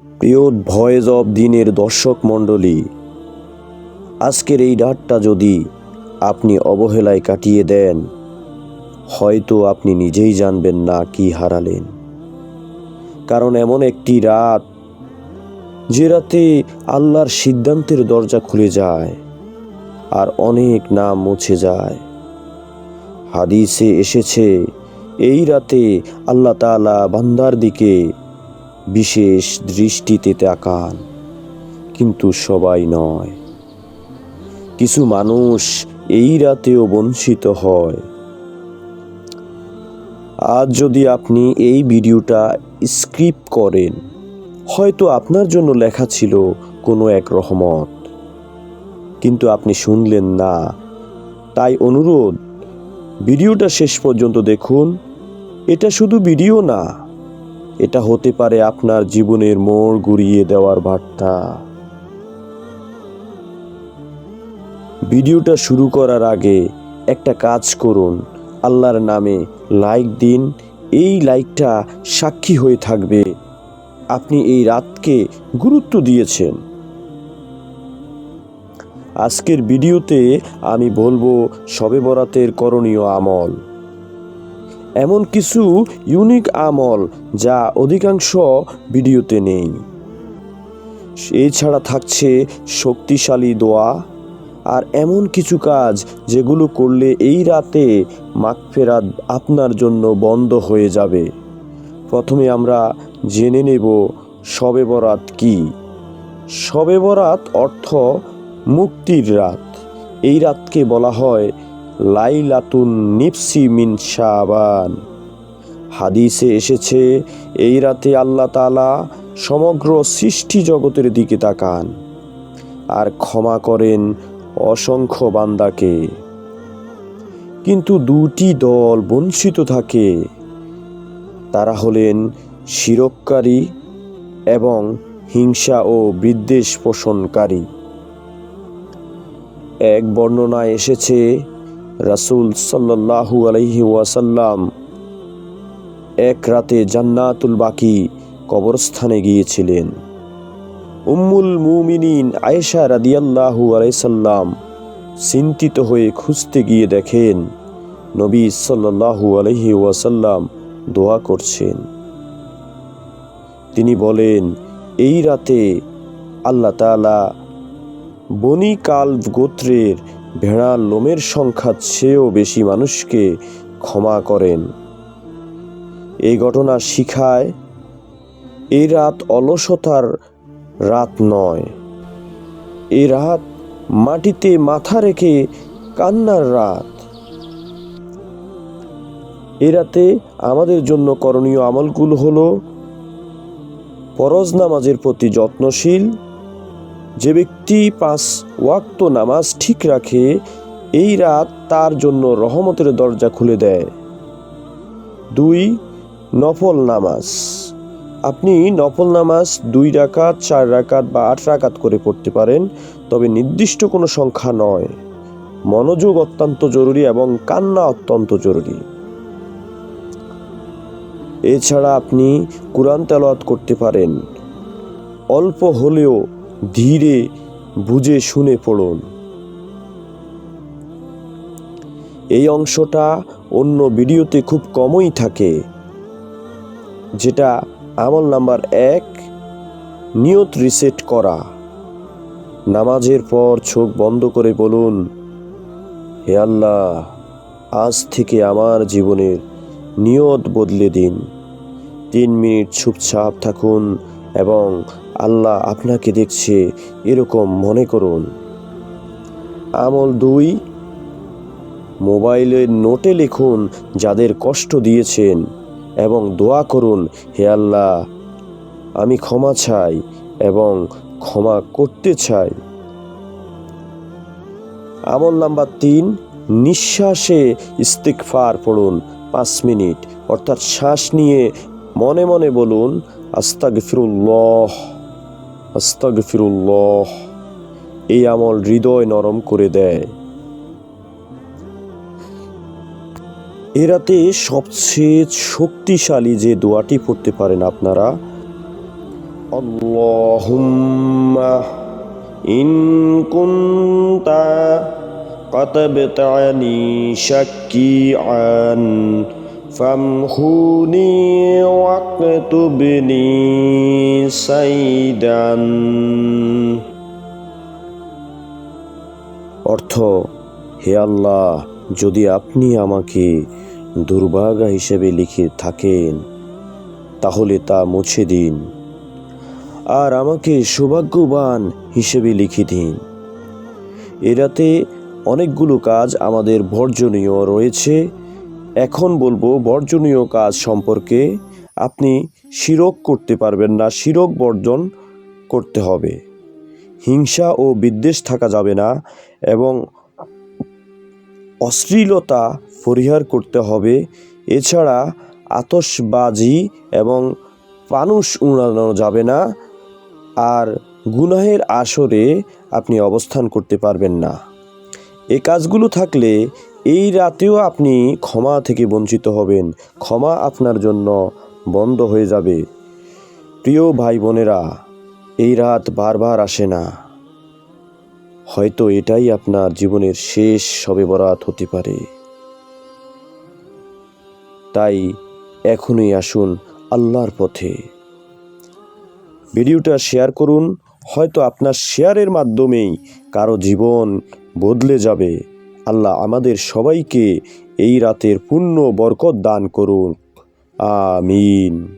প্রিয় voice of দিনের দর্শক মণ্ডলী, আজকের এই রাতটা যদি আপনি অবহেলায় কাটিয়ে দেন, হয়তো আপনি নিজেই জানবেন না কি হারালেন। কারণ এমন একটি রাত, যে রাতে আল্লাহর সিদ্ধান্তের দরজা খুলে যায় আর অনেক নাম মুছে যায়। হাদিসে এসেছে, এই রাতে আল্লাহ তাআলা বান্দার দিকে বিশেষ দৃষ্টিতে তাকান, কিন্তু সবাই নয়। কিছু মানুষ এই রাতেও বঞ্চিত হয়। আজ যদি আপনি এই ভিডিওটা স্কিপ করেন, হয়তো আপনার জন্য লেখা ছিল কোনো এক রহমত, কিন্তু আপনি শুনলেন না। তাই অনুরোধ, ভিডিওটা শেষ পর্যন্ত দেখুন। এটা শুধু ভিডিও না, এটা হতে পারে আপনার জীবনের মোড় ঘুরিয়ে দেওয়ার বার্তা। ভিডিওটা শুরু করার আগে একটা কাজ করুন, আল্লাহর নামে লাইক দিন। এই লাইকটা সাক্ষী হয়ে থাকবে আপনি এই রাতকে গুরুত্ব দিয়েছেন। আজকের ভিডিওতে আমি বলবো শবে বরাতের করণীয় আমল, এমন কিছু ইউনিক আমল যা অধিকাংশ ভিডিওতে নেই। এছাড়া থাকছে শক্তিশালী দোয়া আর এমন কিছু কাজ যেগুলো করলে এই রাতে মাগফিরাত আপনার জন্য বন্ধ হয়ে যাবে। প্রথমে আমরা জেনে নেব শবে বরাত কি। শবে বরাত অর্থ মুক্তির রাত। এই রাতকে বলা হয় লাইলাতুন নিসফি মিন শাবান। হাদিসে এসেছে, এই রাতে আল্লাহ তাআলা সমগ্র সৃষ্টি জগতের দিকে তাকান আর ক্ষমা করেন অসংখ্য বান্দাকে। কিন্তু দুটি দল বঞ্চিত থাকে, তারা হলেন শিরককারী এবং হিংসা ও বিদ্বেষ পোষণকারী। এক বর্ণনায় এসেছে, রাসূল সাল্লাল্লাহু আলাইহি ওয়াসাল্লাম এক রাতে জান্নাতুল বাকি কবরস্থানে গিয়েছিলেন। উম্মুল মুমিনিন আয়েশা রাদিয়াল্লাহু আলাইসাল্লাম চিন্তিত হয়ে খুঁজতে গিয়ে দেখেন নবী সাল্লাল্লাহু আলাইহি ওয়াসাল্লাম দোয়া করছেন। তিনি বলেন, এই রাতে আল্লাহ তাআলা বনি কালব গোত্রের ভেড়ার লোমের সংখ্যার চেয়েও বেশি মানুষকে ক্ষমা করেন। এই ঘটনা শিখায়, এই রাত অলসতার রাত নয়, এই রাত মাটিতে মাথা রেখে কান্নার রাত। এ রাতে আমাদের জন্য করণীয় আমলগুলো হলো, ফরজ নামাজের প্রতি যত্নশীল। যে ব্যক্তি 5 ওয়াক্ত নামাজ ঠিক রাখে, এই রাত তার জন্য রহমতের দরজা খুলে দেয়। 2, নফল নামাজ। আপনি নফল নামাজ 2 রাকাত, 4 রাকাত বা 8 রাকাত করে পড়তে পারেন, তবে নির্দিষ্ট কোনো সংখ্যা নয়। মনোযোগ অত্যন্ত জরুরি এবং কান্না অত্যন্ত জরুরি। এছাড়া আপনি কুরআন তেলাওয়াত করতে পারেন। অল্প হলেও ধীরে বুঝে শুনে পড়ুন। এই অংশটা অন্য ভিডিওতে খুব কমই থাকে। যেটা আমল নাম্বার 1, নিয়ত রিসেট করা। নামাজের পর চোখ বন্ধ করে বলুন, হে আল্লাহ, আজ থেকে আমার জীবনের নিয়ত বদলে দিন। 3 মিনিট চুপচাপ থাকুন এবং আল্লাহ আপনাকে দেখছে এরকম মনে করুন। আমল 2, মোবাইলের নোটে লিখুন যাদের কষ্ট দিয়েছেন এবং দোয়া করুন, হে আল্লাহ, আমি ক্ষমা চাই এবং ক্ষমা করতে চাই। আমল নাম্বার 3, নিঃশ্বাসে ইস্তিগফার পড়ুন 5 মিনিট, অর্থাৎ শ্বাস নিয়ে মনে মনে বলুন, আস্তাগফিরুল্লাহ, আস্তাগফিরুল্লাহ। এই আমল হৃদয় নরম করে দেয়। এ রাতে সবচেয়ে শক্তিশালী যে দোয়াটি পড়তে পারেন আপনারা, আল্লাহুম্মা ইন কুনতা কাতাবতানি শাকিআন ফামহুনি ওয়াকতুবনি সাইদান। অর্থ: হে আল্লাহ, যদি আপনি আমাকে দুর্ভাগা হিসেবে লিখে থাকেন তাহলে তা মুছে দিন, আর আমাকে সৌভাগ্যবান হিসেবে লিখে দিন। এ রাতে অনেকগুলো কাজ আমাদের বর্জনীয় রয়েছে। এখন বলবো বর্জনীয় কাজ সম্পর্কে। আপনি শিরক করতে পারবেন না, শিরক বর্জন করতে হবে। হিংসা ও বিদ্বেষ থাকা যাবে না এবং অশ্লীলতা পরিহার করতে হবে। এছাড়া আতশবাজি এবং ফানুস উড়ানো যাবে না। আর গুনাহের আসরে আপনি অবস্থান করতে পারবেন না। এই কাজগুলো থাকলে এই রাতেও আপনি ক্ষমা থেকে বঞ্চিত হবেন, ক্ষমা আপনার জন্য বন্ধ হয়ে যাবে। প্রিয় ভাই বোনেরা, এই রাত বারবার আসে না। হয়তো এটাই আপনার জীবনের শেষ শবে বরাত হতে পারে। তাই এখনই আসুন আল্লাহর পথে। ভিডিওটা শেয়ার করুন, হয়তো আপনার শেয়ারের মাধ্যমেই কারো জীবন বদলে যাবে। আল্লাহ আমাদের সবাইকে এই রাতের পূর্ণ বরকত দান করুন। আমিন।